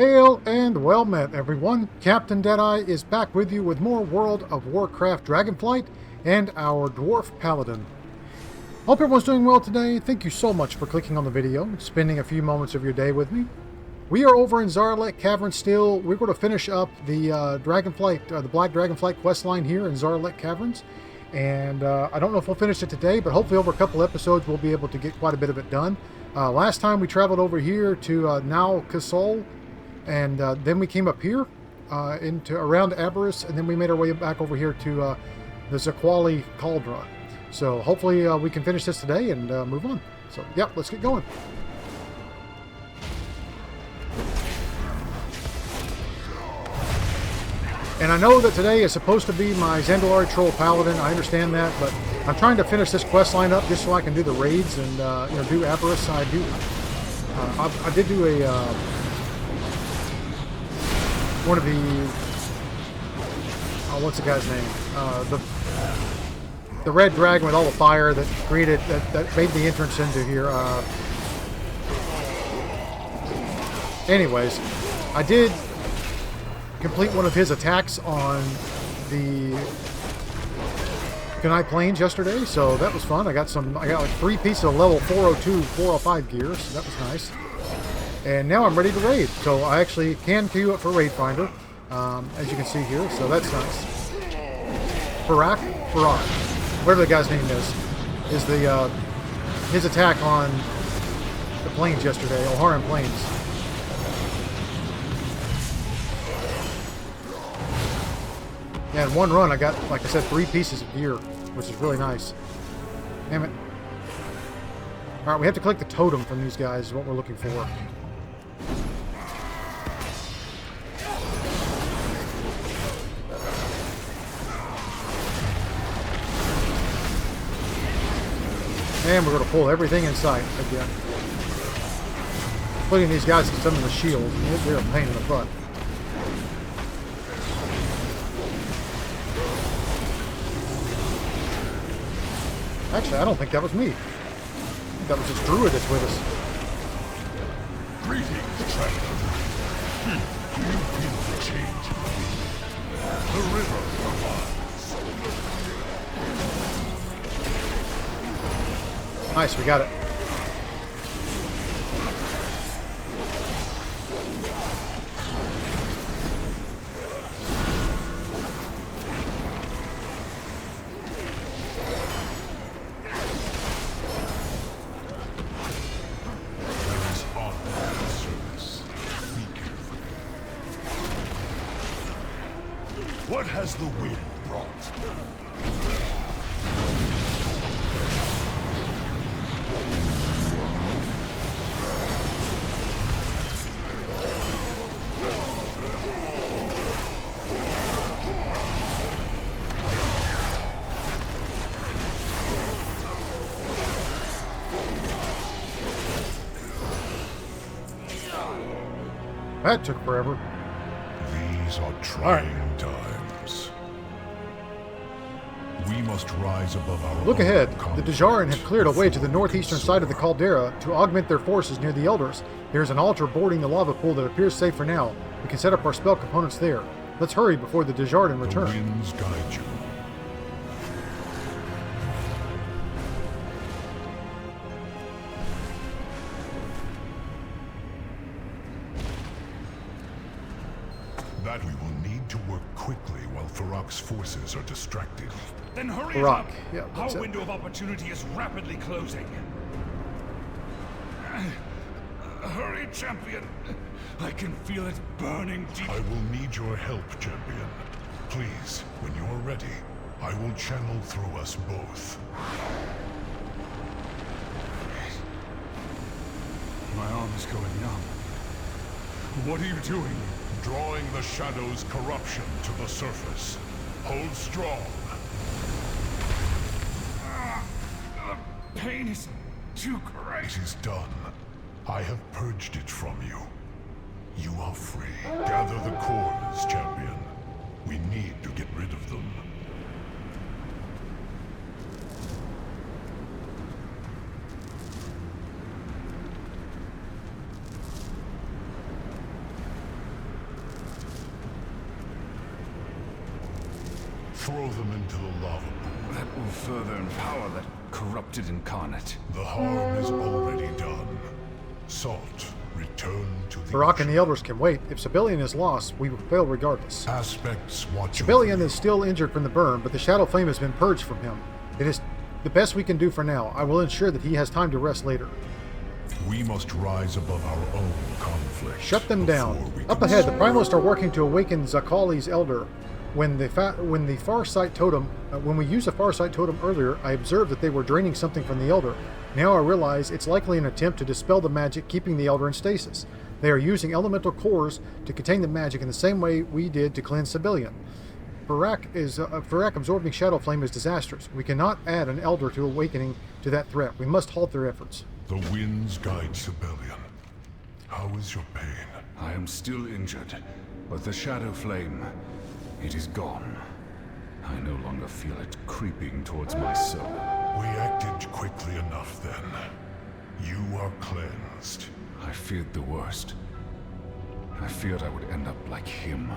Hail and well met, everyone. Captain Deadeye is back with you with more World of Warcraft Dragonflight and our Dwarf Paladin. Hope everyone's doing well today. Thank you so much for clicking on the video and spending a few moments of your day with me. We are over in Djaradin Cavern still. We're going to finish up the the Black Dragonflight questline here in Djaradin Caverns. And I don't know if we'll finish it today, but hopefully over a couple episodes we'll be able to get quite a bit of it done. Last time we traveled over here to Now Kasol, and then we came up here into around Abberus, and then we made our way back over here to the Zaquali Cauldron. So hopefully we can finish this today and move on. So yeah, let's get going. And I know that today is supposed to be my Zandalari Troll Paladin. I understand that, but I'm trying to finish this quest line up just so I can do the raids and do Abberus. I did do a one of the what's the guy's name? The red dragon with all the fire that created that made the entrance into here. Anyways, I did complete one of his attacks on the Kenai Plains yesterday, so that was fun. I got like 3 pieces of level 402, 405 gear, so that was nice. And now I'm ready to raid, so I actually can queue up for Raid Finder, as you can see here, so that's nice. Fyrakk, whatever the guy's name is the his attack on the plains yesterday, Oharan Plains. Yeah, in one run I got, like I said, 3 pieces of gear, which is really nice. Damn it. Alright, we have to collect the totem from these guys, is what we're looking for. And we're going to pull everything in sight again. Putting these guys in some of the shields, they're a pain in the butt. Actually, I don't think that was me. I think that was this druid that's with us. Greetings, traveler. Do you feel the change in the wind? The river provides. Nice, we got it. What has the wind brought? That took forever. These are trying times. We must rise above our Look ahead. The conflicts Djaradin have cleared a way to the before northeastern we side of the soar. caldera to augment their forces near the Elders. There's an altar bordering the lava pool that appears safe for now. We can set up our spell components there. Let's hurry before the Djaradin The return. winds guide you. That we will need to work quickly while Fyrakk's forces are distracted. Then hurry Fyrakk, up! yeah, that's Our it. window of opportunity is rapidly closing. Hurry, champion! I can feel it burning deep. I will need your help, champion. Please, when you are ready, I will channel through us both. My arm is going numb. What are you doing? Drawing the shadow's corruption to the surface. Hold strong. The pain is too great. It is done. I have purged it from you. You are free. Gather the cores, champion. We need to get rid of them. Throw them into the lava pool. That will further empower that corrupted incarnate. The harm is already done. Salt, return to the Fyrakk and the ocean. elders can wait. If Civilian is lost, we will fail regardless. Aspects watch Civilian over is still injured from the burn, but the Shadowflame has been purged from him. It is the best we can do for now. I will ensure that he has time to rest later. you. We must rise above our own conflict. Shut them before down. we Up can ahead, the solve Primalists are working to awaken Zakali's Elder. When the Farsight Totem, when we used the Farsight Totem earlier, I observed that they were draining something from the Elder. Now I realize it's likely an attempt to dispel the magic keeping the Elder in stasis. They are using elemental cores to contain the magic in the same way we did to cleanse Civilian. Fyrakk absorbing Shadowflame is disastrous. We cannot add an Elder to awakening to that threat. We must halt their efforts. The winds guide Civilian. How is your pain? I am still injured, but the shadow flame, it is gone. I no longer feel it creeping towards my soul. We acted quickly enough then. You are cleansed. I feared the worst. I feared I would end up like him.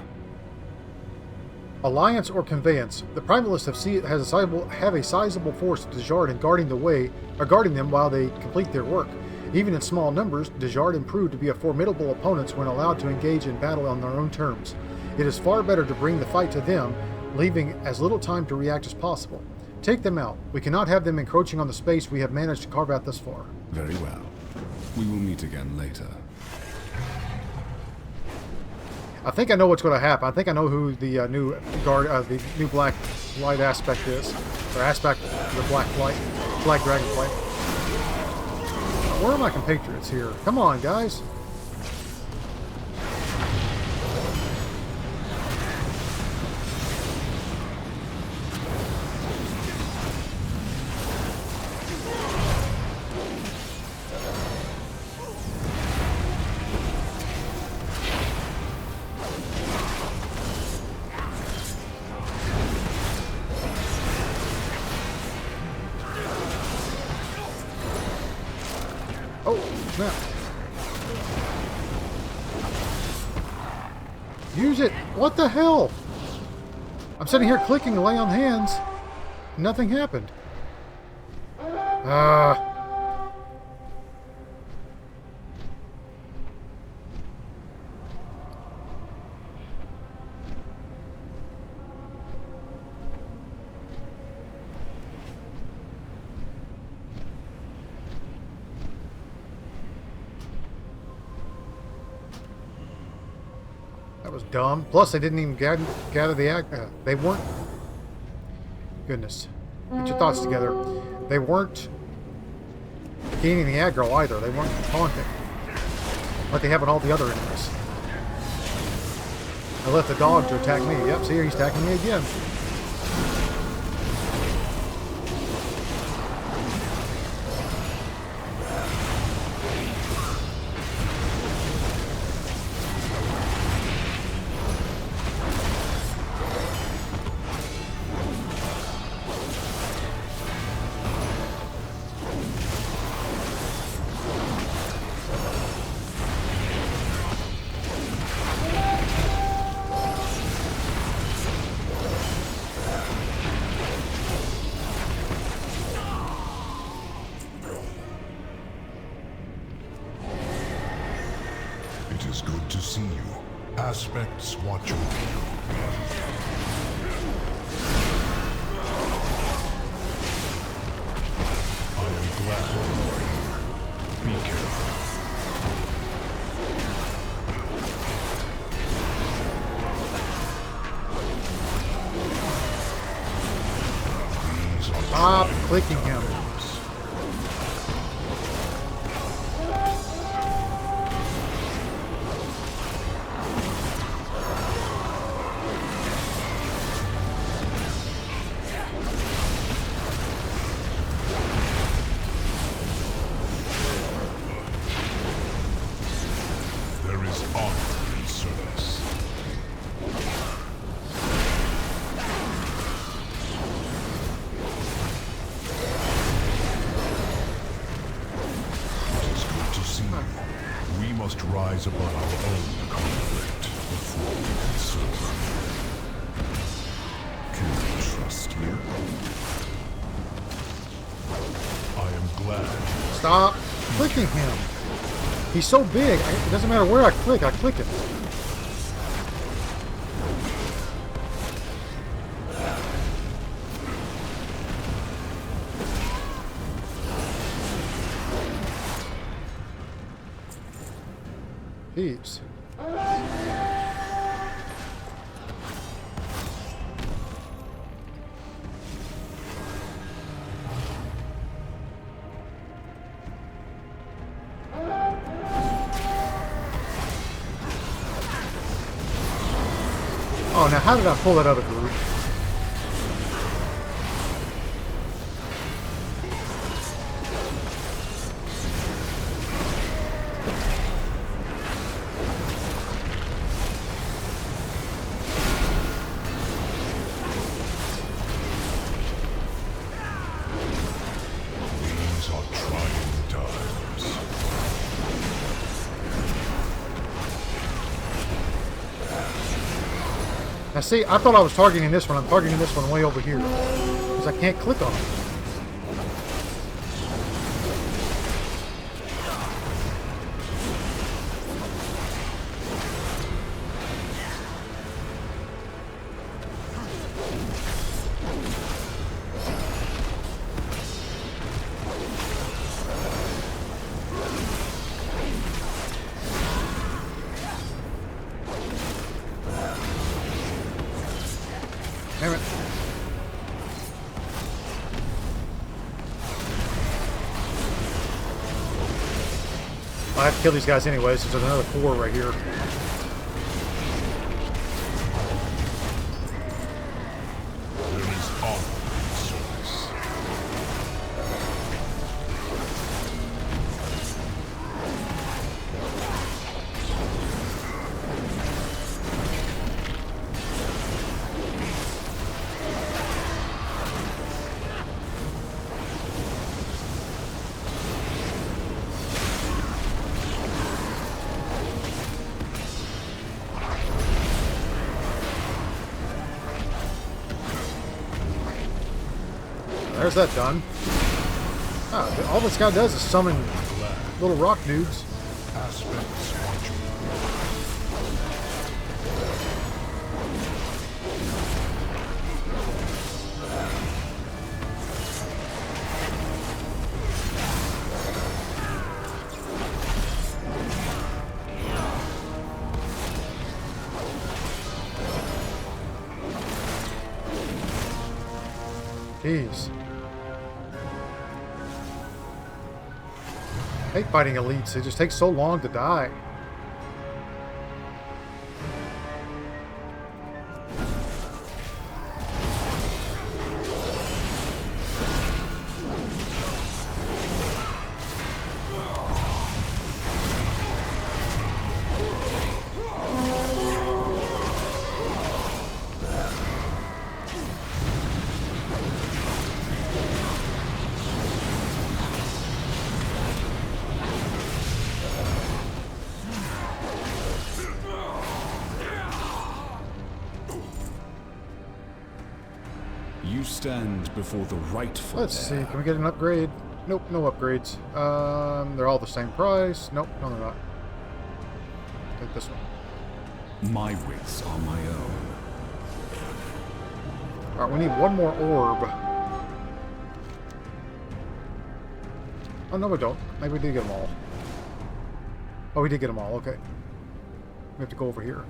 Alliance or conveyance. The Primalists have a sizable force of Djaradin guarding them while they complete their work. Even in small numbers, Djaradin proved to be a formidable opponent when allowed to engage in battle on their own terms. It is far better to bring the fight to them, leaving as little time to react as possible. Take them out. We cannot have them encroaching on the space we have managed to carve out thus far. Very well. We will meet again later. I think I know what's going to happen. I think I know who the new Black Light aspect is, or aspect of the Black Dragonflight. Where are my compatriots here? Come on, guys. Oh, snap. Use it! What the hell? I'm sitting here clicking lay on hands. Nothing happened. That was dumb. Plus, they didn't even gather the they weren't. Goodness, get your thoughts together. They weren't gaining the aggro either. They weren't taunting like they have on all the other enemies. I left the dog to attack me. Yep, see, he's attacking me again. It is good to see you. Aspects watch over you. I am glad you are here. Be careful. These are Stop clicking him. There is honor in service. It is good to see you. We must rise above our own conflict before we can serve. trust you. I am glad. Stop clicking him. He's so big. It doesn't matter where I click it. Jeez. Oh, now how did I pull that other group? These are trying times. Now see, I thought I was targeting this one. I'm targeting this one way over here. Because I can't click on it. Damn it. I have to kill these guys anyway, so there's another 4 right here. There is honor in service. There's that done. Ah, all this guy does is summon little rock dudes. Aspects watching. Jeez. I hate fighting elites. It just takes so long to die. You stand before the rightful. Let's see. Can we get an upgrade? Nope, no upgrades. They're all the same price. Nope, no they're not. Take this one. My wits are my own. Alright, we need one more orb. Oh, no we don't. Maybe we did get them all. Oh, we did get them all. Okay. We have to go over here.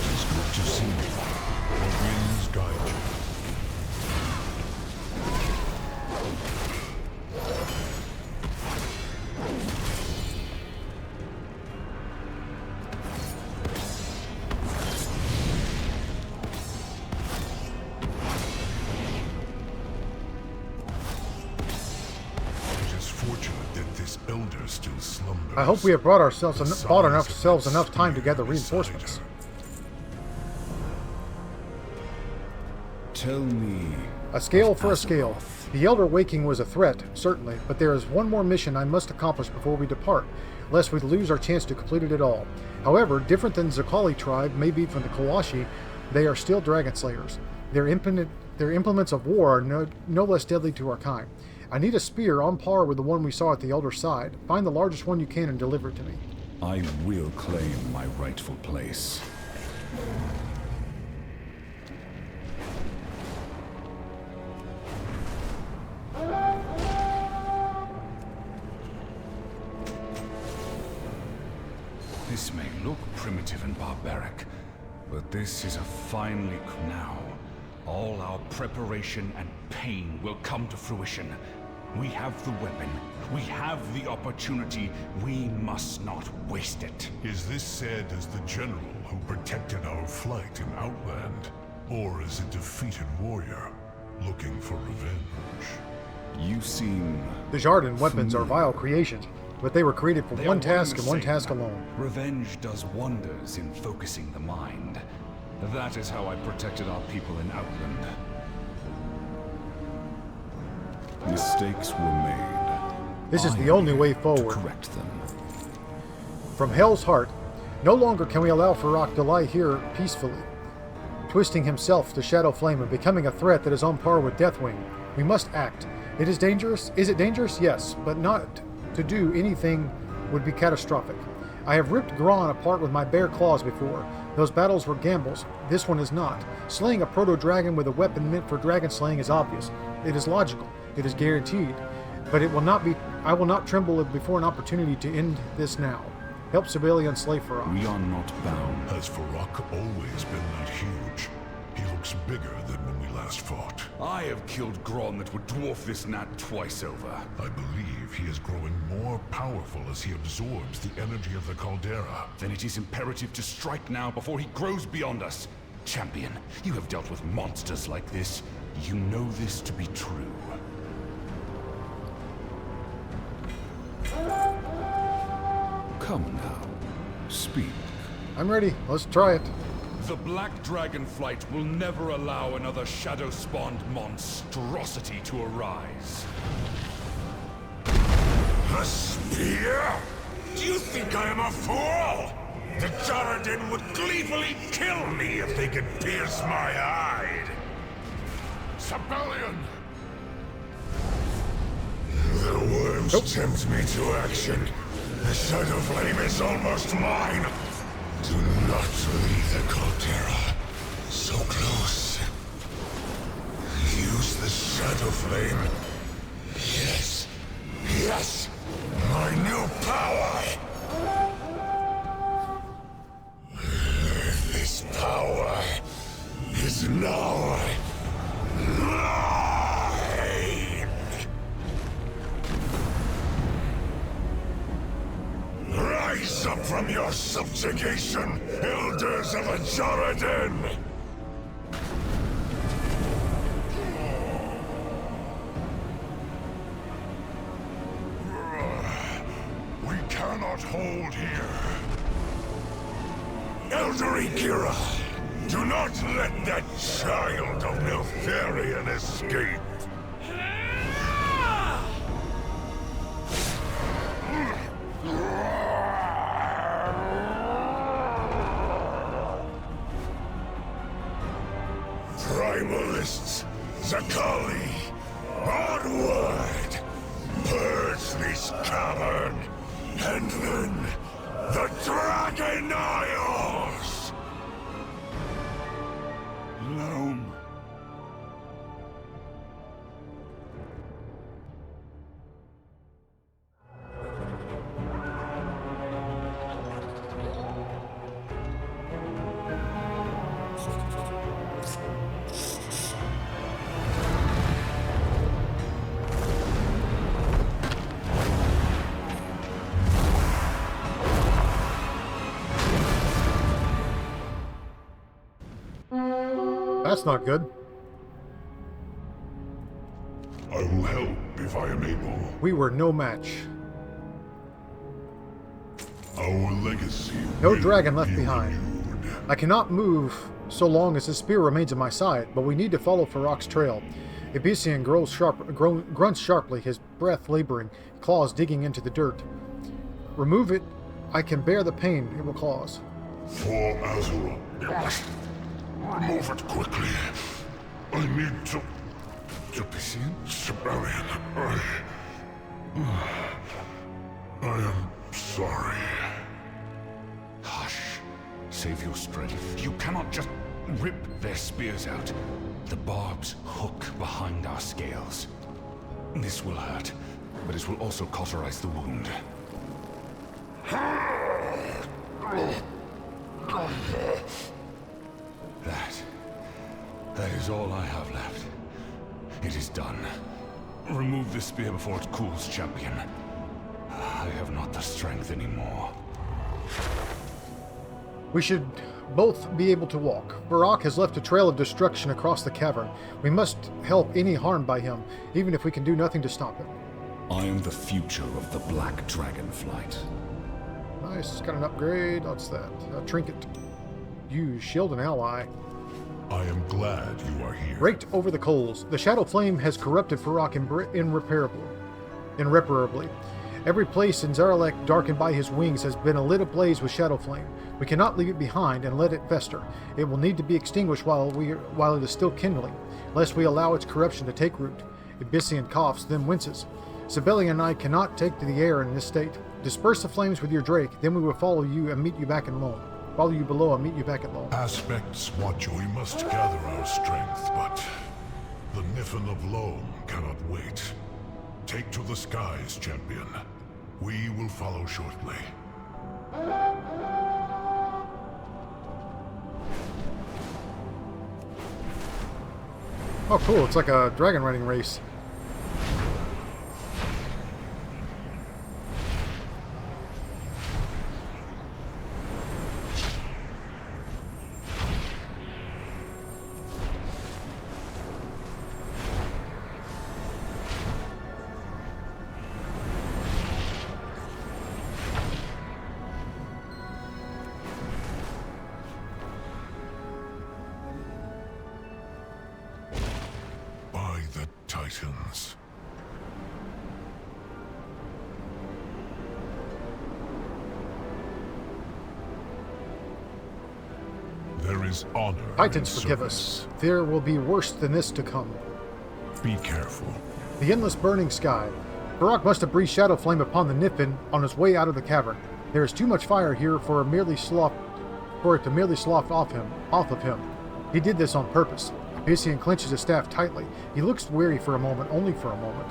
It's good to see you. The winds guide you. It is fortunate that this elder still slumbers. I hope we have bought ourselves enough time to gather reinforcements. Tell me... A scale of for a scale. Azeroth. The Elder Waking was a threat, certainly, but there is one more mission I must accomplish before we depart, lest we lose our chance to complete it at all. However, different than Zakali tribe may be from the Kalashi, they are still dragon slayers. Their implements of war are no less deadly to our kind. I need a spear on par with the one we saw at the Elder's side. Find the largest one you can and deliver it to me. I will claim my rightful place. This may look primitive and barbaric, but this is a finely... Now, all our preparation and pain will come to fruition. We have the weapon. We have the opportunity. We must not waste it. Is this said as the general who protected our flight in Outland? Or as a defeated warrior looking for revenge? You seem... The Djaradin weapons are vile creations, but they were created for They one are task the and one same. task alone. Revenge does wonders in focusing the mind. That is how I protected our people in Outland. Mistakes were made. This is I the only am way here to forward. correct them. From Hell's Heart, no longer can we allow Fyrakk to lie here peacefully, twisting himself to Shadowflame and becoming a threat that is on par with Deathwing. We must act. It is dangerous. Is it dangerous? Yes, but not to do anything would be catastrophic. I have ripped Gron apart with my bare claws before. Those battles were gambles. This one is not. Slaying a proto-dragon with a weapon meant for dragon slaying is obvious. It is logical. It is guaranteed. But it will not be. I will not tremble before an opportunity to end this now. Help Civilian slay Fyrakk. We are not bound. Has Fyrakk always been that huge? He looks bigger than when we last fought. I have killed Gron that would dwarf this gnat twice over. I believe he is growing more powerful as he absorbs the energy of the caldera. Then it is imperative to strike now before he grows beyond us. Champion, you have dealt with monsters like this. You know this to be true. Come now. Speak. I'm ready. Let's try it. The Black Dragonflight will never allow another shadow-spawned monstrosity to arise. A spear? Do you think I am a fool? The Djaradin would gleefully kill me if they could pierce my hide. Civilian! The worms tempt me to action. The Shadowflame is almost mine. Do not leave the caldera. So close. Use the Shadowflame. Yes. Yes! My new power! This power is now mine! Rise up from your subjugation, elders of a Djaradin! We cannot hold here. Elder Ikira, do not let that child of Neltharion escape. Primalists, Zakali, onward! Purge this cavern, and then the Dragon Isles! Loam. That's not good. I will help if I am able. We were no match. Our legacy No will dragon left be behind. renewed. I cannot move so long as his spear remains in my side, but we need to follow Fyrakk's trail. Abyssian grunts sharply, his breath laboring, claws digging into the dirt. Remove it. I can bear the pain it will cause. For Azura, you must remove it quickly. I need to... Sibelian, I am sorry. Hush. Save your strength. You cannot just rip their spears out. The barbs hook behind our scales. This will hurt, but it will also cauterize the wound. That is all I have left. It is done. Remove the spear before it cools, champion. I have not the strength anymore. We should both be able to walk. Fyrakk has left a trail of destruction across the cavern. We must help any harmed by him, even if we can do nothing to stop it. I am the future of the Black Dragonflight. Nice, got an upgrade. What's that? A trinket. Use shield and ally. I am glad you are here. Raked over the coals, the Shadowflame has corrupted Fyrakk irreparably. Every place in Djaradin darkened by his wings has been lit ablaze with Shadowflame. We cannot leave it behind and let it fester. It will need to be extinguished while it is still kindling, lest we allow its corruption to take root. Abyssian coughs, then winces. Sibelian and I cannot take to the air in this state. Disperse the flames with your drake, then we will follow you and meet you back in Loam. Follow you below and meet you back at Loam. Aspects watch you. We must gather our strength, but the Niffin of Loam cannot wait. Take to the skies, champion. We will follow shortly. Oh, cool. It's like a dragon riding race. Titans. There is honor. Titans, forgive us. There will be worse than this to come. Be careful. The endless burning sky. Fyrakk must have breathed Shadowflame upon the Niffin on his way out of the cavern. There is too much fire here for it to merely slough off of him. He did this on purpose. Abyssian clenches his staff tightly. He looks weary for a moment, only for a moment.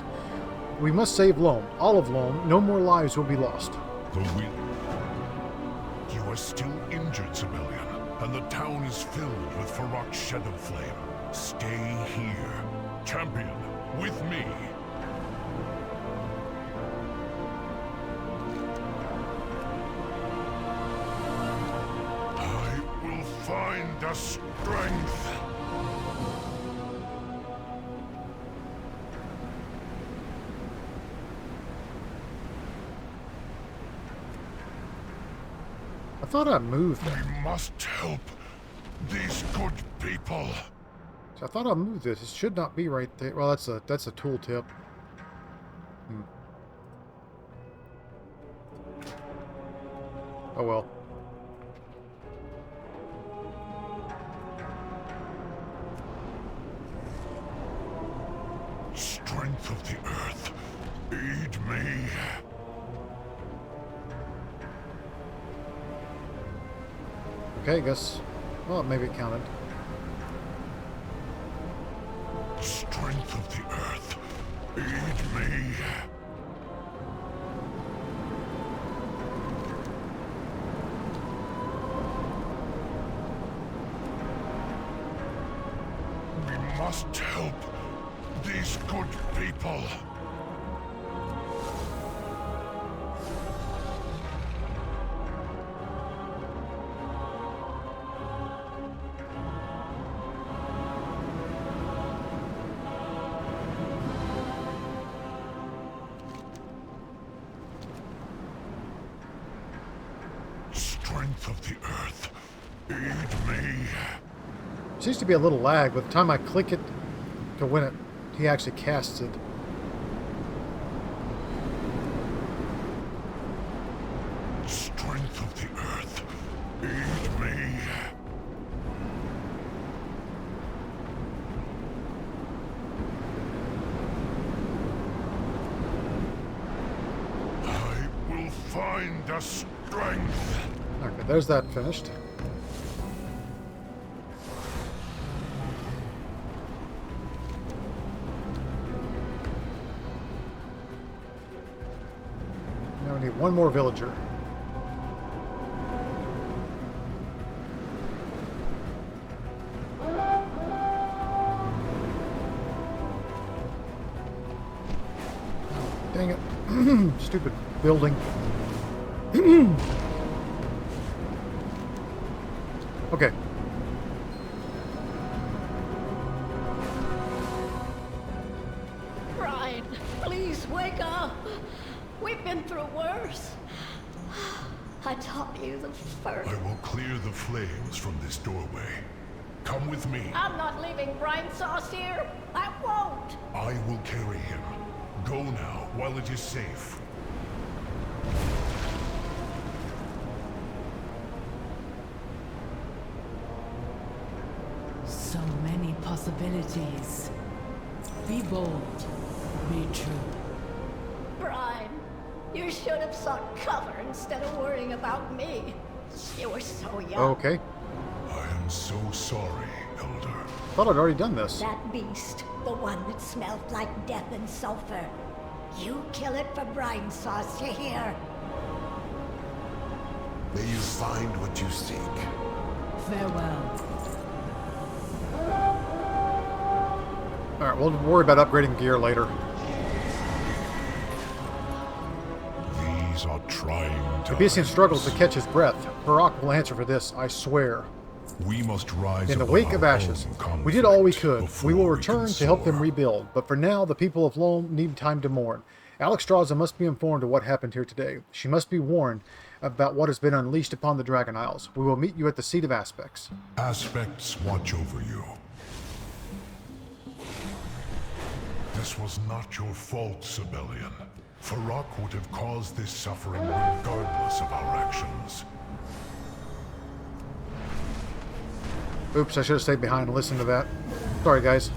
We must save Loam, all of Loam. No more lives will be lost. The wind. You are still injured, Sibelian, and the town is filled with Fyrakk's Shadowflame. Stay here. Champion, with me. I will find the strength. I thought I moved that. We must help these good people. So I thought I moved this. It should not be right there. Well, that's a tooltip. Oh well. Strength of the earth, aid me. Okay, I guess. Well, maybe it counted. Strength of the earth, aid me. We must help these good people. Strength of the earth, aid me. seems to be a little lag. By the time I click it to win it, he actually casts it. Strength of the earth, aid me. I will find a strength. Okay, there's that finished. Now we need one more villager. Dang it. Stupid building. Okay. Brian, please wake up. We've been through worse. I taught you the first. I will clear the flames from this doorway. Come with me. I'm not leaving Brian Sauce here. I won't. I will carry him. Go now, while it is safe. So many possibilities. Be bold. Be true. Brian, you should have sought cover instead of worrying about me. You were so young. Okay. I am so sorry, Elder. Thought I'd already done this. That beast, the one that smelled like death and sulfur. You kill it for Brian Sauce, you hear? May you find what you seek. Farewell. Alright, we'll worry about upgrading gear later. These are trying times. Abesian struggles to catch his breath. Fyrakk will answer for this, I swear. We must rise In the above wake our of ashes, own we did all we conflict could. before We will can return to help them soar. rebuild, but for now, the people of Loam need time to mourn. Alexstrasza must be informed of what happened here today. She must be warned about what has been unleashed upon the Dragon Isles. We will meet you at the Seat of Aspects. Aspects watch over you. This was not your fault, Sibelian. Fyrakk would have caused this suffering regardless of our actions. Oops, I should have stayed behind and listened to that. Sorry, guys.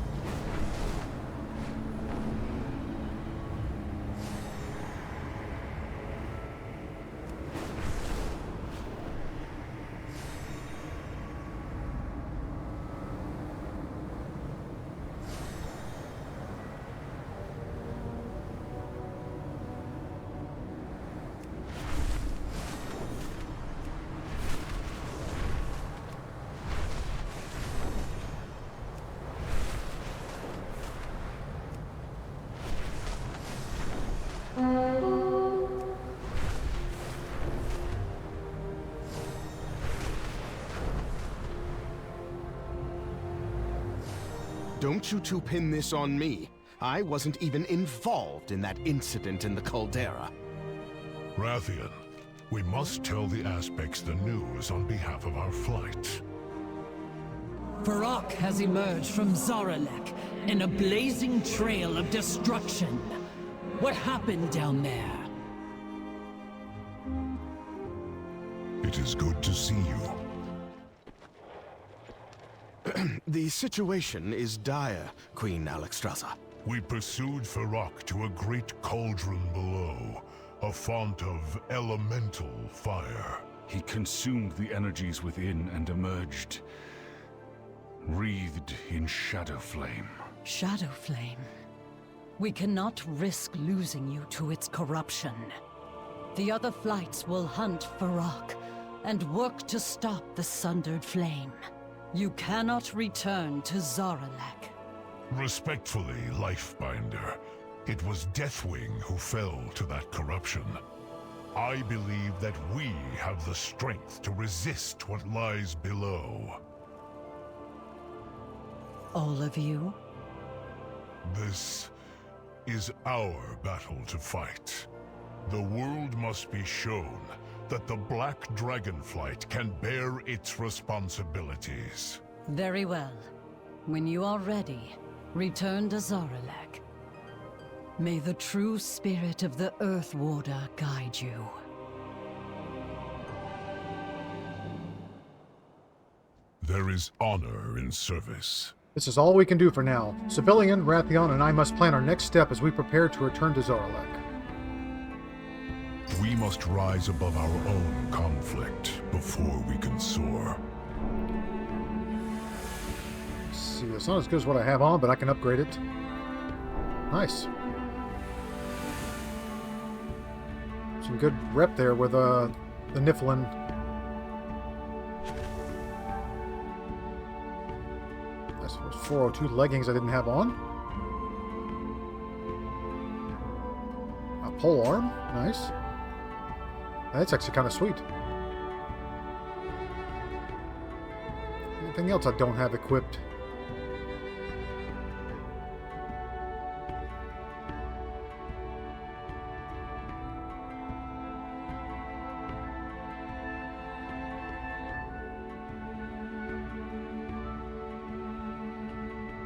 Don't you two pin this on me. I wasn't even involved in that incident in the caldera. Rathian, we must tell the Aspects the news on behalf of our flight. Fyrakk has emerged from Djaradin in a blazing trail of destruction. What happened down there? It is good to see you. The situation is dire, Queen Alexstrasza. We pursued Fyrakk to a great cauldron below, a font of elemental fire. He consumed the energies within and emerged, wreathed in Shadowflame. Shadowflame. We cannot risk losing you to its corruption. The other flights will hunt Fyrakk and work to stop the sundered flame. You cannot return to Djaradin. Respectfully, Lifebinder, it was Deathwing who fell to that corruption. I believe that we have the strength to resist what lies below. All of you? This is our battle to fight. The world must be shown that the Black Dragonflight can bear its responsibilities. Very well. When you are ready, return to Zaralek. May the true spirit of the Earth Warder guide you. There is honor in service. This is all we can do for now. Civilian, Rathion, and I must plan our next step as we prepare to return to Zaralek. We must rise above our own conflict before we can soar. Let's see, it's not as good as what I have on, but I can upgrade it. Nice. Some good rep there with the Niflin. That's 402 leggings I didn't have on. A pole arm, nice. That's actually kind of sweet. Anything else I don't have equipped?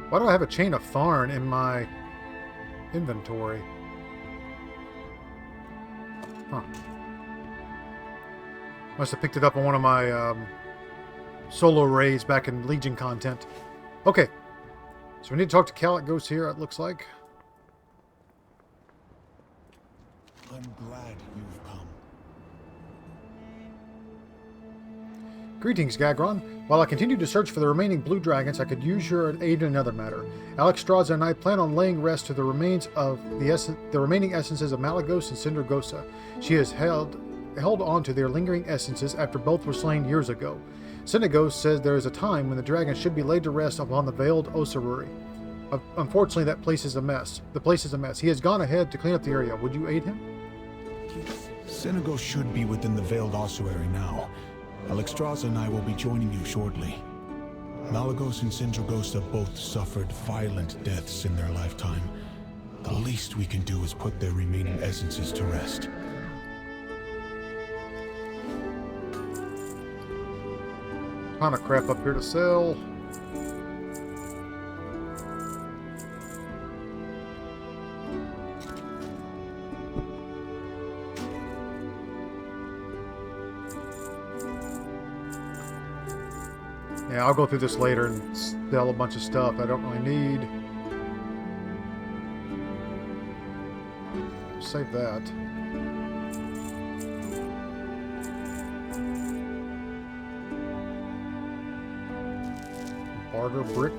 Why do I have a chain of Tharn in my inventory? Huh. Must have picked it up on one of my solo raids back in Legion content. Okay. So we need to talk to Kalecgos here, it looks like. I'm glad you've come. Greetings, Gagron. While I continue to search for the remaining blue dragons, I could use your aid in another matter. Alexstrasza and I plan on laying rest to the remains of the remaining essences of Malygos and Sindragosa. She has held on to their lingering essences after both were slain years ago. Sindragosa says there is a time when the dragon should be laid to rest upon the veiled Osiruri. Unfortunately, that place is a mess. The place is a mess. He has gone ahead to clean up the area. Would you aid him? Sindragosa should be within the veiled ossuary now. Alexstrasza and I will be joining you shortly. Malygos and Sindragosa both suffered violent deaths in their lifetime. The least we can do is put their remaining essences to rest. Ton of crap up here to sell. Yeah, I'll go through this later and sell a bunch of stuff I don't really need. Save that. Barter brick.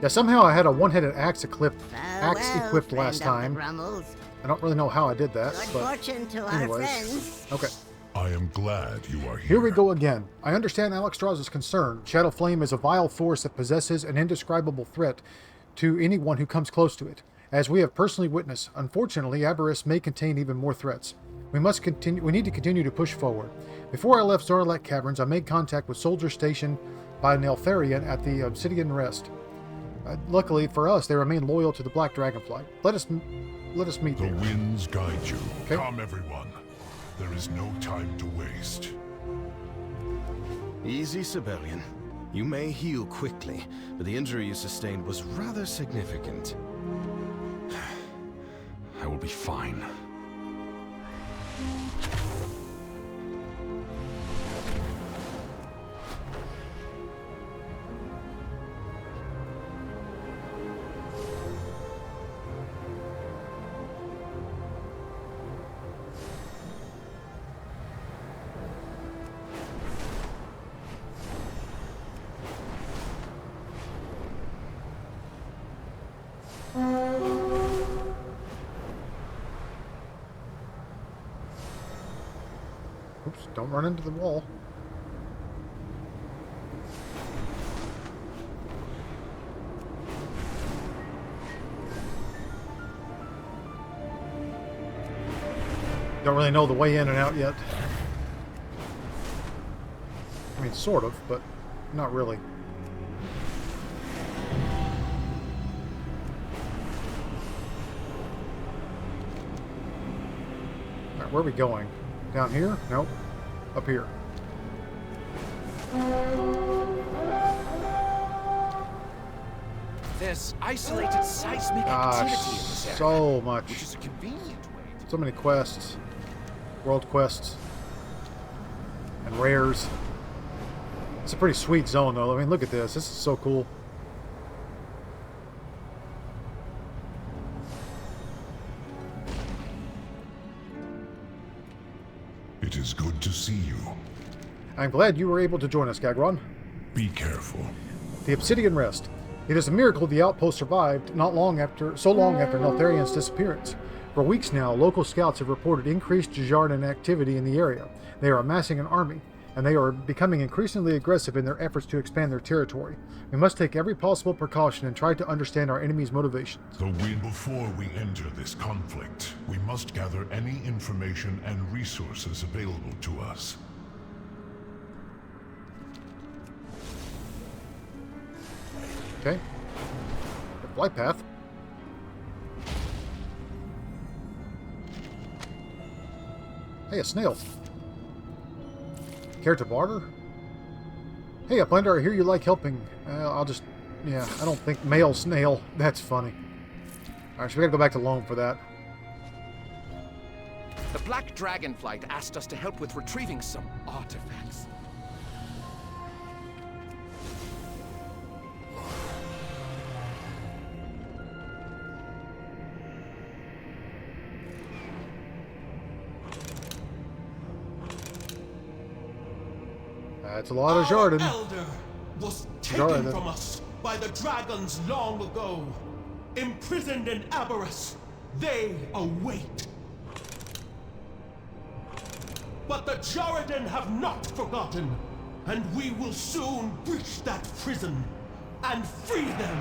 Yeah, somehow I had a one-headed axe equipped last time. I don't really know how I did that, but anyways. Okay. I am glad you are here. Here we go again. I understand Alexstrasza's concern. Shadowflame is a vile force that possesses an indescribable threat to anyone who comes close to it. As we have personally witnessed, unfortunately, Abberus may contain even more threats. We need to continue to push forward. Before I left Zaralek Caverns, I made contact with soldiers stationed by Neltharion at the Obsidian Rest. Luckily for us, they remain loyal to the Black Dragonflight. Let us meet The there. winds guide you. Okay. Come, everyone. There is no time to waste. Easy, civilian. You may heal quickly, but the injury you sustained was rather significant. I will be fine. Oops, don't run into the wall. Don't really know the way in and out yet. I mean, sort of, but not really. Alright, where are we going? Down here? Nope. Up here. There's isolated seismic activity in this area, so much. which is a convenient way to... So many quests. World quests. And rares. It's a pretty sweet zone, though. I mean, look at this. This is so cool. It is good to see you. I'm glad you were able to join us, Gagron. Be careful. The Obsidian Rest. It is a miracle the outpost survived so long after Neltharian's disappearance. For weeks now, local scouts have reported increased Djaradin activity in the area. They are amassing an army, and they are becoming increasingly aggressive in their efforts to expand their territory. We must take every possible precaution and try to understand our enemy's motivations. Before we enter this conflict, we must gather any information and resources available to us. Okay. The flight path. Hey, a snail. Care to barter? Hey, Uplander, I hear you like helping. I don't think male snail. That's funny. Alright, so we gotta go back to Loam for that. The Black Dragonflight asked us to help with retrieving some artifacts. That's a lot of Djaradin. Our elder was taken from us by the dragons long ago. Imprisoned in Abberus, they await. But the Djaradin have not forgotten, and we will soon breach that prison and free them.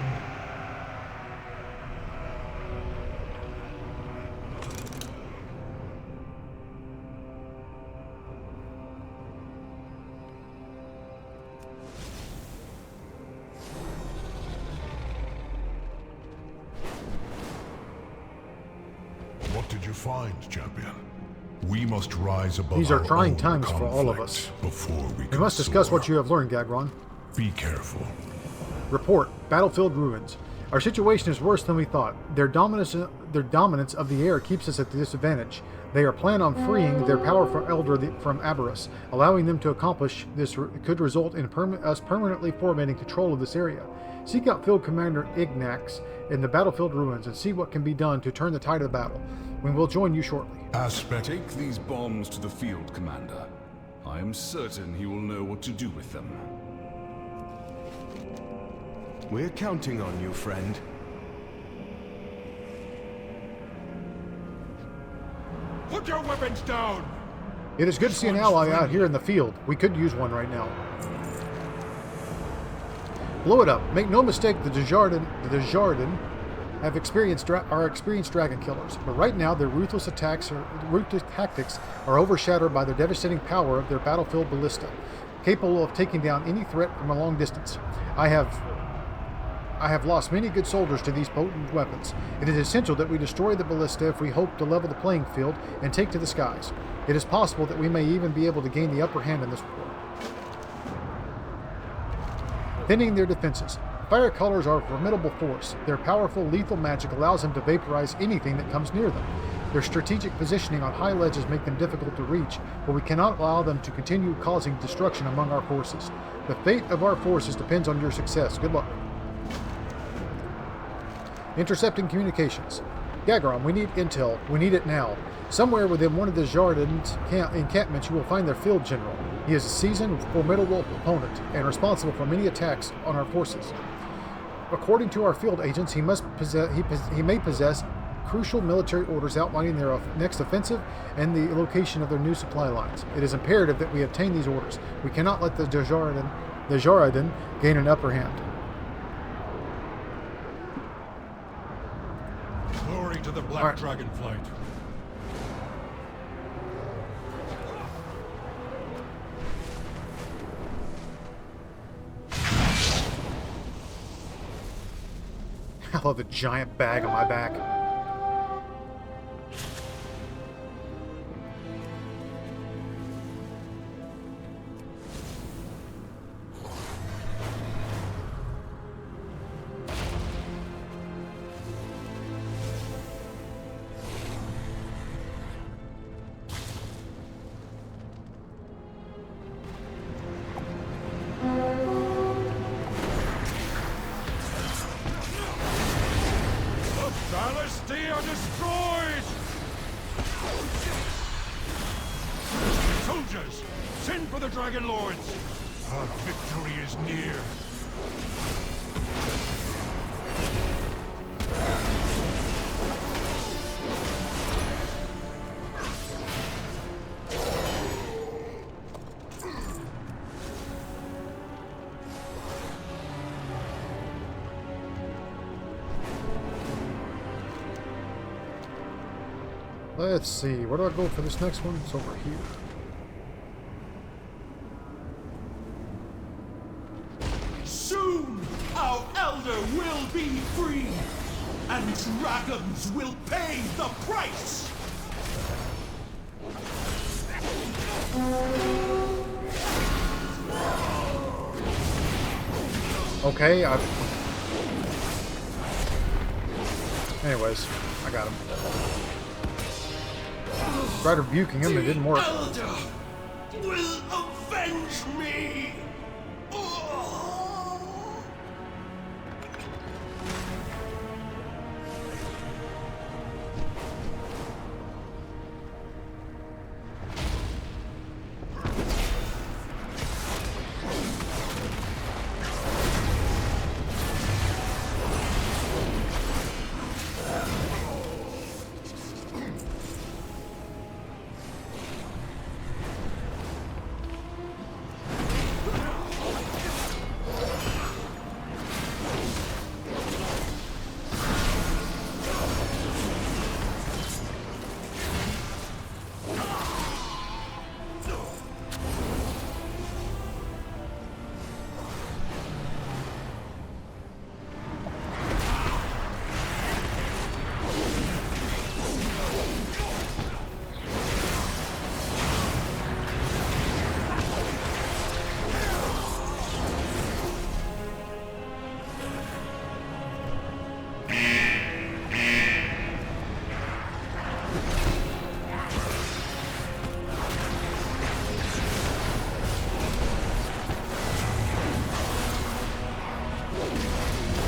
What did you find, champion? We must rise above. These are our trying own times for all of us. Before we must discuss soar. what you have learned, Gagron. Be careful. Report. Battlefield ruins. Our situation is worse than we thought. Their dominance of the air keeps us at a disadvantage. They are planning on freeing their powerful elder from Abberus. Allowing them to accomplish this could result in us permanently formatting control of this area. Seek out Field Commander Ignax in the battlefield ruins and see what can be done to turn the tide of the battle. We will join you shortly. Take these bombs to the field, Commander. I am certain he will know what to do with them. We're counting on you, friend. Put your weapons down! It is good to see an ally out here in the field. We could use one right now. Blow it up. Make no mistake, the Djaradin have experienced dragon killers, but right now their ruthless tactics are overshadowed by the devastating power of their battlefield ballista, capable of taking down any threat from a long distance. I have lost many good soldiers to these potent weapons. It is essential that we destroy the ballista if we hope to level the playing field and take to the skies. It is possible that we may even be able to gain the upper hand in this war. Thinning their defenses. Fire colors are a formidable force. Their powerful, lethal magic allows them to vaporize anything that comes near them. Their strategic positioning on high ledges make them difficult to reach, but we cannot allow them to continue causing destruction among our forces. The fate of our forces depends on your success. Good luck. Intercepting communications. Gagron, we need intel. We need it now. Somewhere within one of the Djaradin's encampments you will find their field general. He is a seasoned, formidable opponent and responsible for many attacks on our forces. According to our field agents, he may possess crucial military orders outlining their next offensive and the location of their new supply lines. It is imperative that we obtain these orders. We cannot let the Djaradin gain an upper hand. Glory to the Black Dragonflight. I love the giant bag on my back. are destroyed! Soldiers, send for the Dragon Lords! Our victory is near. Let's see, where do I go for this next one? It's over here. Soon, our elder will be free, and dragons will pay the price! Okay, anyways, I got him. Tried rebuking him, it didn't work. The elder will avenge me!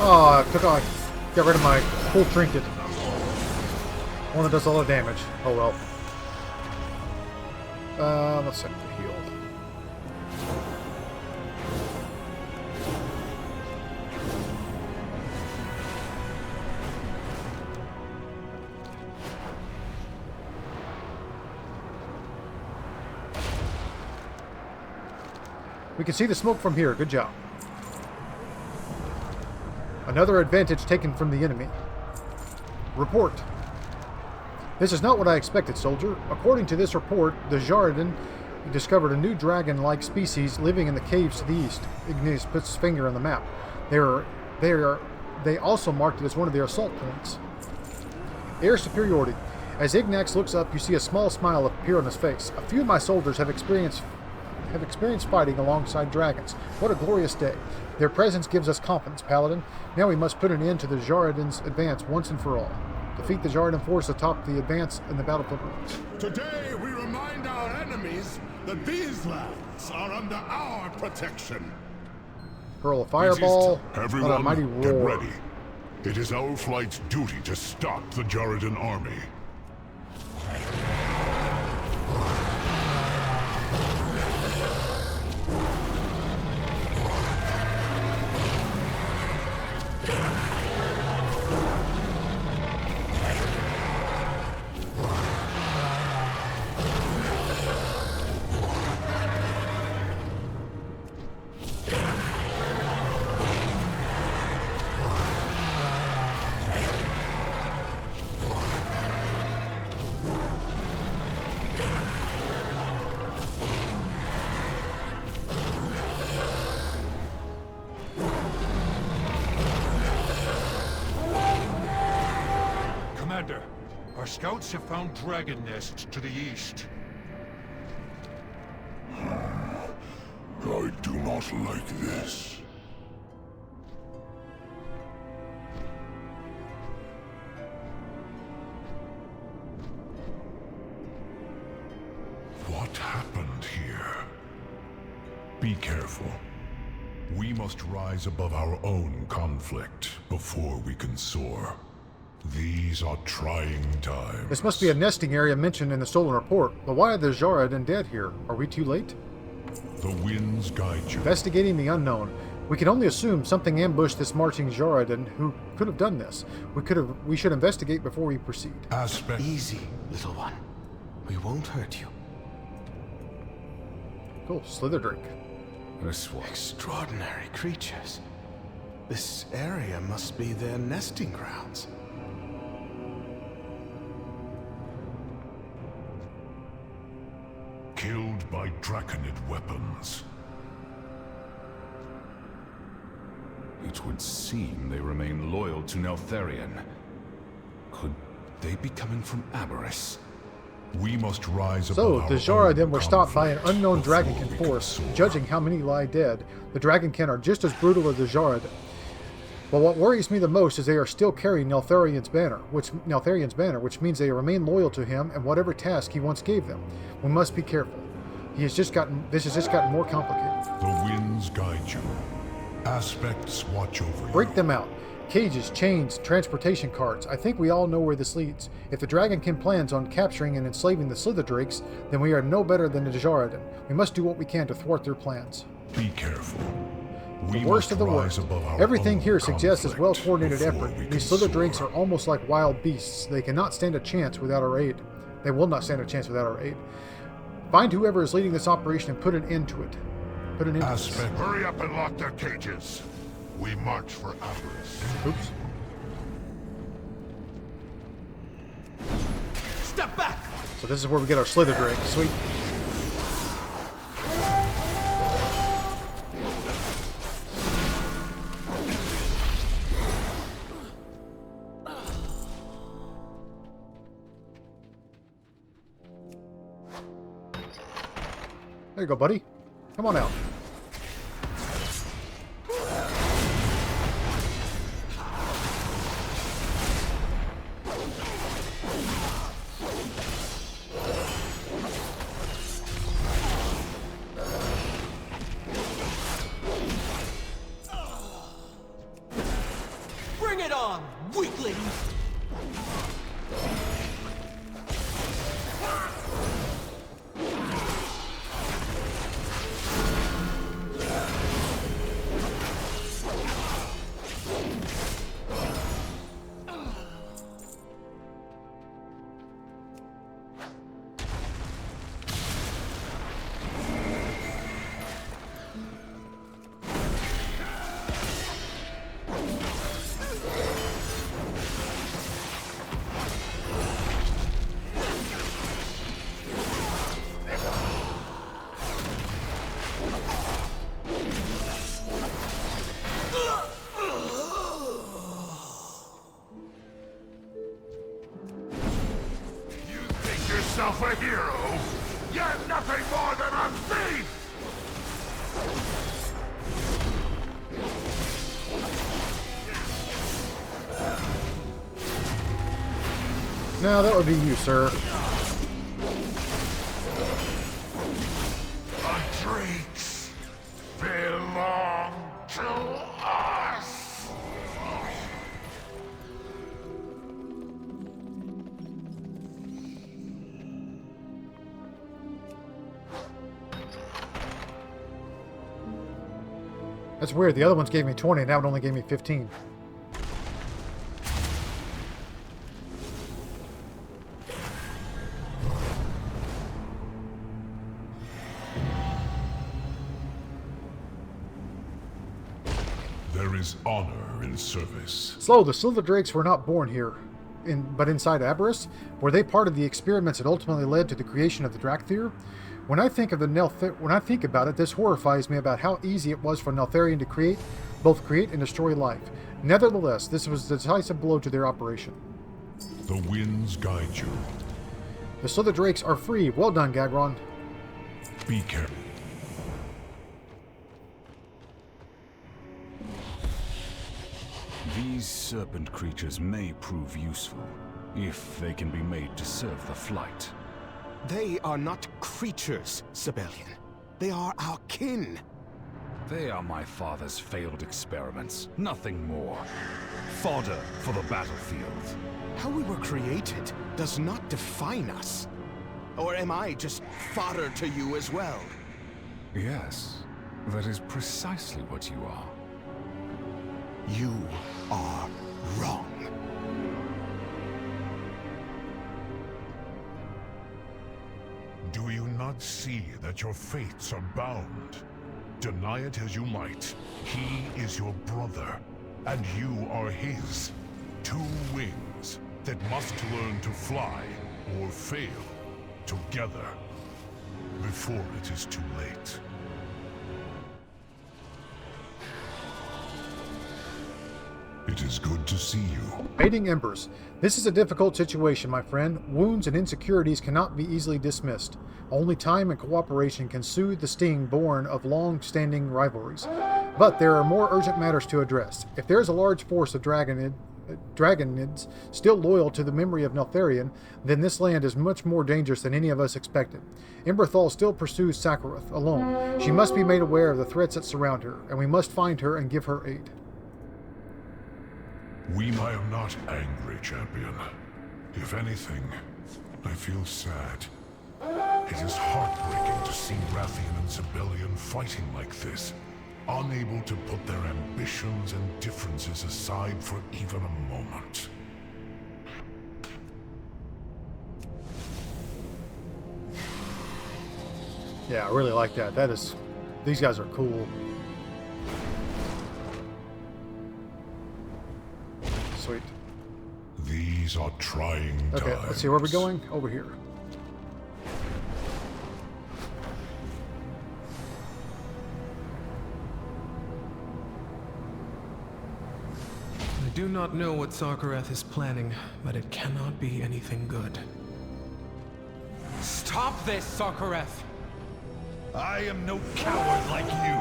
Oh, I got rid of my full trinket. One that does all the damage. Oh well. Let's set the heal. We can see the smoke from here. Good job. Another advantage taken from the enemy. Report. This is not what I expected, soldier. According to this report, the Djaradin discovered a new dragon-like species living in the caves to the east. Ignis puts his finger on the map. They also marked it as one of their assault points. Air superiority. As Ignax looks up, you see a small smile appear on his face. A few of my soldiers have experienced fighting alongside dragons. What a glorious day. Their presence gives us confidence, Paladin. Now we must put an end to the Djaradin's advance once and for all. Defeat the Djaradin force atop the advance in the battlefield ruins. Today we remind our enemies that these lands are under our protection. Hurl a fireball. Everyone, a mighty get roar. ready. It is our flight's duty to stop the Djaradin army. Our scouts have found dragon nests to the east. I do not like this. What happened here? Be careful. We must rise above our own conflict before we can soar. These are trying times. This must be a nesting area mentioned in the stolen report, but why are the Djaradin dead here? Are we too late? The winds guide you. Investigating the unknown. We can only assume something ambushed this marching Djaradin who could have done this. We should investigate before we proceed. Easy, little one. We won't hurt you. Cool, Slitherdrake. This was Extraordinary creatures. This area must be their nesting grounds. Killed by draconid weapons. It would seem they remain loyal to Neltharion. Could they be coming from Abberus? We must rise So, above the our Djaradin own were stopped by an conflict unknown before dragonkin we can force. soar. Judging how many lie dead, the dragonkin are just as brutal as the Djaradin. But what worries me the most is they are still carrying Neltharion's banner, which means they remain loyal to him and whatever task he once gave them. We must be careful. This has just gotten more complicated. The winds guide you. Aspects watch over you. Break them out. Cages, chains, transportation carts. I think we all know where this leads. If the Dragonkin plans on capturing and enslaving the Slitherdrakes, then we are no better than the Djaradin. We must do what we can to thwart their plans. Be careful. The worst of the worst. Everything here suggests a well-coordinated effort. These Slitherdrakes are almost like wild beasts. They cannot stand a chance without our aid. They will not stand a chance without our aid. Find whoever is leading this operation and put an end to it. Put an end to this. Hurry up and lock their cages. We march for Abberus. Oops. Step back! So this is where we get our Slitherdrake. Sweet. There you go, buddy. Come on out. Bring it on, weakling! A hero? You're nothing more than a thief! Now that would be you, sir. The drakes belong to us! That's weird. The other ones gave me 20, now it only gave me 15. There is honor in service. So, the Slitherdrakes were not born here, but inside Abberus? Were they part of the experiments that ultimately led to the creation of the Drakthir? When I think about it, this horrifies me about how easy it was for Neltharion to both create and destroy life. Nevertheless, this was a decisive blow to their operation. The winds guide you. The Slitherdrakes are free. Well done, Gagron. Be careful. These serpent creatures may prove useful, if they can be made to serve the flight. They are not creatures, Sibelian. They are our kin. They are my father's failed experiments, nothing more. Fodder for the battlefield. How we were created does not define us. Or am I just fodder to you as well? Yes, that is precisely what you are. You are wrong. Do you not see that your fates are bound? Deny it as you might, he is your brother, and you are his. Two wings that must learn to fly, or fail, together, before it is too late. It is good to see you. Fading embers. This is a difficult situation, my friend. Wounds and insecurities cannot be easily dismissed. Only time and cooperation can soothe the sting born of long-standing rivalries. But there are more urgent matters to address. If there is a large force of dragonids still loyal to the memory of Neltharion, then this land is much more dangerous than any of us expected. Emberthal still pursues Sakhareth alone. She must be made aware of the threats that surround her, and we must find her and give her aid. I am not angry, champion. If anything, I feel sad. It is heartbreaking to see Rathian and Sibelian fighting like this, unable to put their ambitions and differences aside for even a moment. Yeah, I really like that. These guys are cool. Sweet. These are trying times. Okay, let's see, where are we going? Over here. I do not know what Sakhareth is planning, but it cannot be anything good. Stop this, Sakhareth! I am no coward like you.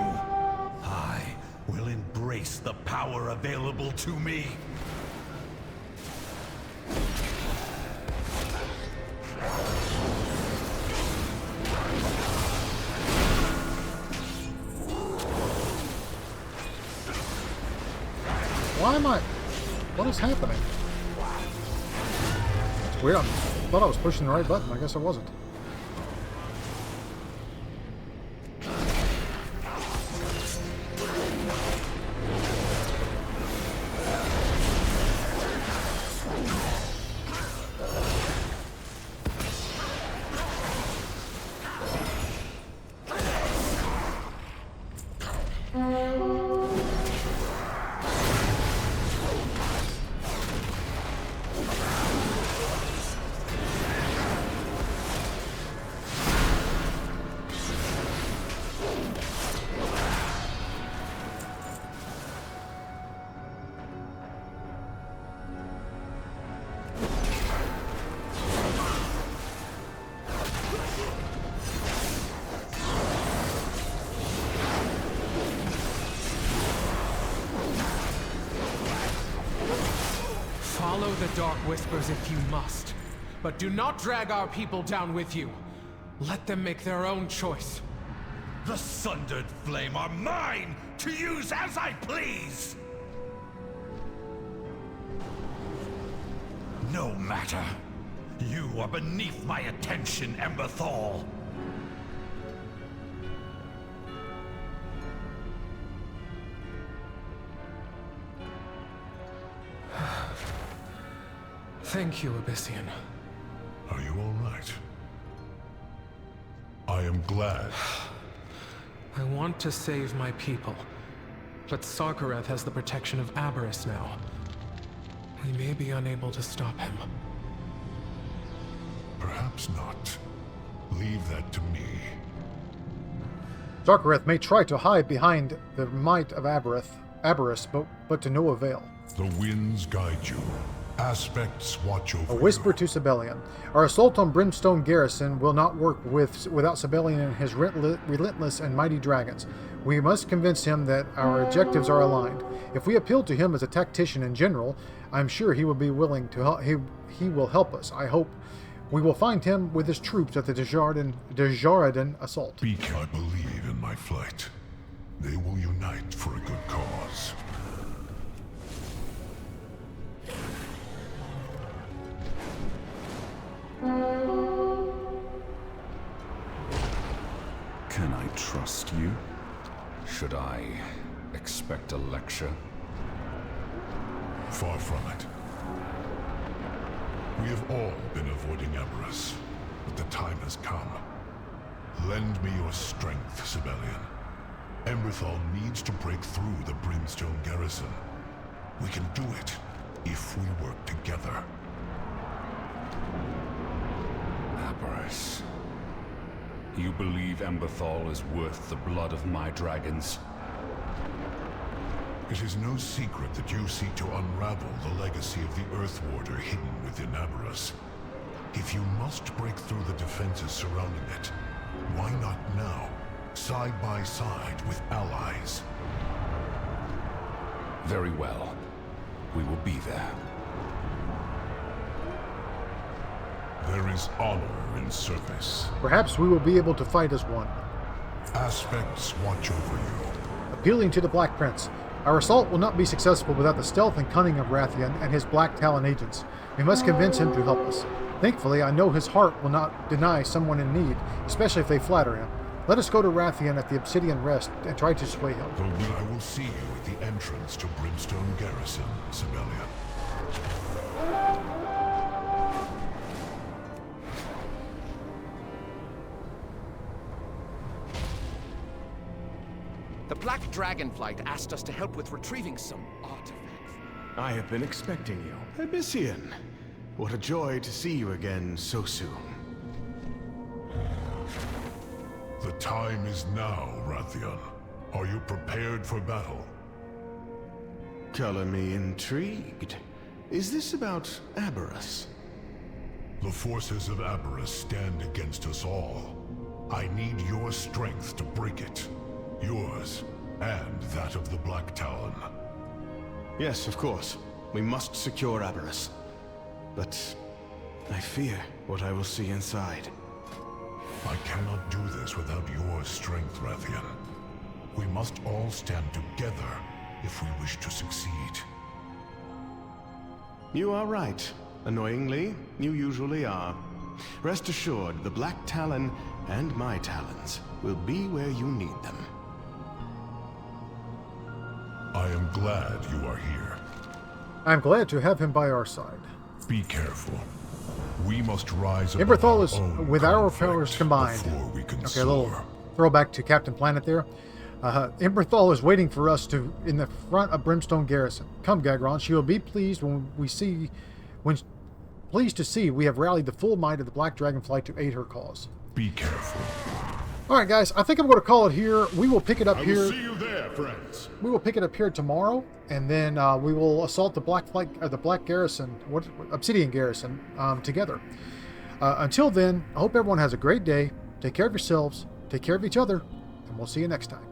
I will embrace the power available to me. Why am I... What is happening? It's weird. I thought I was pushing the right button. I guess I wasn't. Follow the dark whispers if you must, but do not drag our people down with you. Let them make their own choice. The Sundered Flame are mine to use as I please! No matter. You are beneath my attention, Emberthal. Thank you, Abyssian. Are you all right? I am glad. I want to save my people, but Sakhareth has the protection of Abberus now. We may be unable to stop him. Perhaps not. Leave that to me. Sakhareth may try to hide behind the might of Abberus, but to no avail. The winds guide you. Aspects watch over A whisper you. to Sibelian. Our assault on Brimstone Garrison will not work without Sibelian and his relentless and mighty dragons. We must convince him that our objectives are aligned. If we appeal to him as a tactician in general, I'm sure he will be willing to help. He will help us. I hope we will find him with his troops at the Djaradin assault. I believe in my flight. They will unite for a good cause. Can I trust you? Should I expect a lecture? Far from it. We have all been avoiding Abberus, but the time has come. Lend me your strength, Sibelian. Emberthal needs to break through the Brimstone garrison. We can do it if we work together. Abberus. You believe Emberthal is worth the blood of my dragons? It is no secret that you seek to unravel the legacy of the Earthwarder hidden within Abberus. If you must break through the defenses surrounding it, why not now, side by side with allies? Very well. We will be there. There is honor in service. Perhaps we will be able to fight as one. Aspects watch over you. Appealing to the Black Prince. Our assault will not be successful without the stealth and cunning of Rathian and his Black Talon agents. We must convince him to help us. Thankfully, I know his heart will not deny someone in need, especially if they flatter him. Let us go to Rathian at the Obsidian Rest and try to sway him. I will see you at the entrance to Brimstone Garrison, Sibelian. The Black Dragonflight asked us to help with retrieving some artifacts. I have been expecting you. Abyssian, what a joy to see you again so soon. The time is now, Rathian. Are you prepared for battle? Color me intrigued. Is this about Abberus? The forces of Abberus stand against us all. I need your strength to break it. Yours, and that of the Black Talon. Yes, of course. We must secure Abberus. But I fear what I will see inside. I cannot do this without your strength, Rathian. We must all stand together if we wish to succeed. You are right. Annoyingly, you usually are. Rest assured, the Black Talon and my talons will be where you need them. I am glad you are here. I am glad to have him by our side. Be careful. We must rise above Emberthal is, our own with our conflict powers combined. before we can Okay, a little soar. throwback to Captain Planet there. Emberthal is waiting for us in the front of Brimstone Garrison. Come, Gagron, she will be pleased pleased to see we have rallied the full might of the Black Dragonflight to aid her cause. Be careful. All right, guys, I think I'm going to call it here. We will pick it up I here. will see you there, friends. We will pick it up here tomorrow, and then we will assault the Black Garrison, Obsidian Garrison, together. Until then, I hope everyone has a great day. Take care of yourselves. Take care of each other, and we'll see you next time.